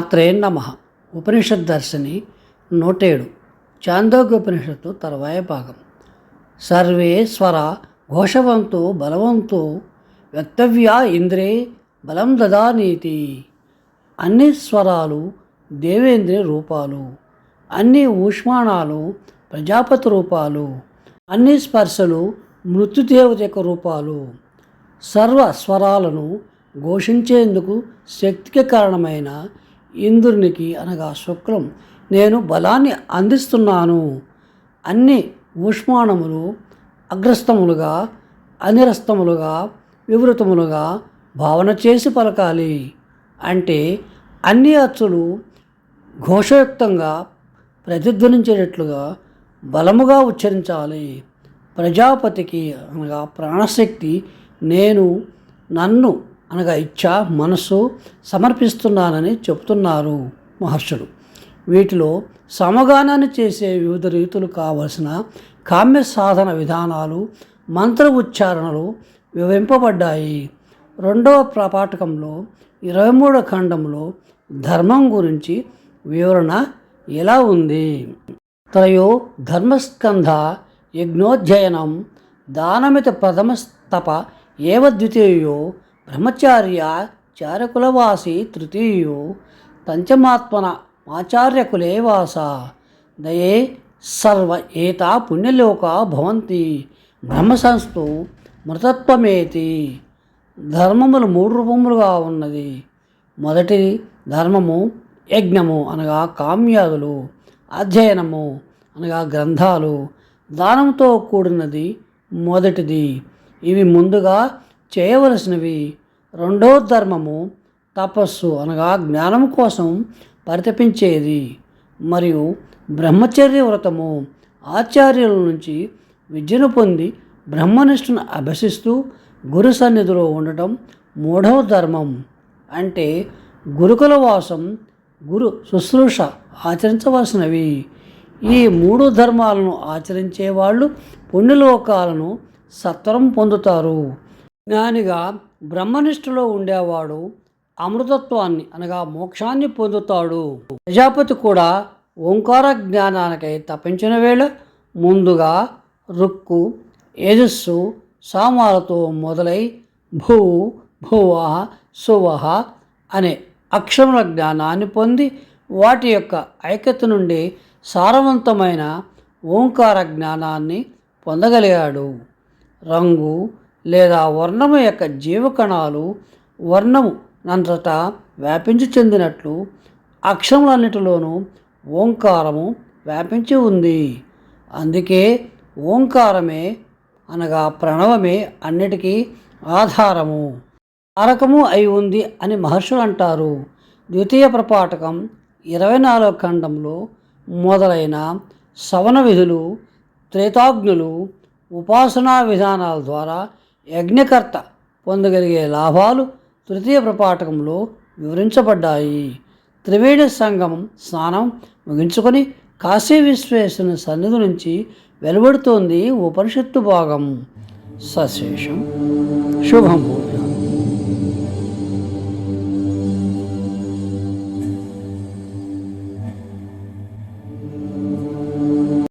మాత్రే నమః. ఉపనిషత్ దర్శిని 107 చాందోగ్యోపనిషత్తు తర్వాయ భాగం. సర్వే స్వర ఘోషవంతో బలవంతో వ్యక్తవ్యా ఇంద్రే బలం దదానీతి. అన్ని స్వరాలు దేవేంద్ర రూపాలు, అన్ని ఊష్మాణాలు ప్రజాపతి రూపాలు, అన్ని స్పర్శలు మృత్యుదేవత యొక్క రూపాలు. సర్వ స్వరాలను ఘోషించేందుకు శక్తికి కారణమైన ఇంద్రునికి అనగా శుక్లం నేను బలాన్ని అందిస్తున్నాను. అన్ని ఊష్మాణములు అగ్రస్తములుగా అనిరస్తములుగా వివృతములుగా భావన చేసి పలకాలి. అంటే అన్ని అచ్చులు ఘోషయుక్తంగా ప్రతిధ్వనించేటట్లుగా బలముగా ఉచ్చరించాలి. ప్రజాపతికి అనగా ప్రాణశక్తి నేను నన్ను అనగా ఇచ్ఛ మనస్సు సమర్పిస్తున్నానని చెప్తున్నారు మహర్షులు. వీటిలో సమగానాన్ని చేసే వివిధ రీతులు కావలసిన కామ్య సాధన విధానాలు మంత్ర ఉచ్చారణలు వివరింపబడ్డాయి. 2వ పాఠకంలో 23వ ఖండంలో ధర్మం గురించి వివరణ ఎలా ఉంది? త్రయో ధర్మస్కంధ యజ్ఞోధ్యయనం దానమిత ప్రథమస్తప ఏవ ద్వితీయో బ్రహ్మచార్య చారకులవాసి తృతీయో పంచమాత్మన ఆచార్యకులే వాస దయే సర్వ ఏతా పుణ్యలోకా భవంతి బ్రహ్మసంస్థు మృతత్వమేతి. ధర్మములు 3 రూపములుగా ఉన్నది. మొదటిది ధర్మము యజ్ఞము అనగా కామ్యాదులు, అధ్యయనము అనగా గ్రంథాలు, దానంతో కూడినది మొదటిది. ఇవి ముందుగా చేయవలసినవి. 2వ ధర్మము తపస్సు అనగా జ్ఞానం కోసం పరితపించేది. మరియు బ్రహ్మచర్య వ్రతము ఆచార్యుల నుంచి విద్యను పొంది బ్రహ్మనిష్ఠను అభ్యసిస్తూ గురు సన్నిధిలో ఉండటం 3వ ధర్మం. అంటే గురుకుల వాసం గురు శుశ్రూష ఆచరించవలసినవి. ఈ 3 ధర్మాలను ఆచరించే వాళ్ళు పుణ్యలోకాలను సత్వరం పొందుతారు. జ్ఞానిగా బ్రహ్మనిష్ఠలో ఉండేవాడు అమృతత్వాన్ని అనగా మోక్షాన్ని పొందుతాడు. ప్రజాపతి కూడా ఓంకార జ్ఞానానికై తప్పించిన వేళ ముందుగా రుక్కు యజస్సు సామాలతో మొదలై భూ భువ సువహ అనే అక్షరముల జ్ఞానాన్ని పొంది వాటి యొక్క ఐక్యత నుండి సారవంతమైన ఓంకార జ్ఞానాన్ని పొందగలిగాడు. రంగు లేదా వర్ణము యొక్క జీవకణాలు వర్ణము నంతటా వ్యాపించి చెందినట్లు అక్షరములన్నిటిలోనూ ఓంకారము వ్యాపించి ఉంది. అందుకే ఓంకారమే అనగా ప్రణవమే అన్నిటికీ ఆధారము తారకము అయి ఉంది అని మహర్షులు అంటారు. 2వ ప్రపాఠకం 24వ ఖండంలో మొదలైన సవన విధులు త్రేతాగ్నులు ఉపాసనా విధానాల ద్వారా యజ్ఞకర్త పొందగలిగే లాభాలు 3వ ప్రపాఠకంలో వివరించబడ్డాయి. త్రివేణి సంగమం స్నానం ముగించుకొని కాశీ విశ్వేశ్వరుని సన్నిధి నుంచి వెలువడుతోంది ఉపనిషత్తు భాగం. సశేషం శుభం భూయాత్.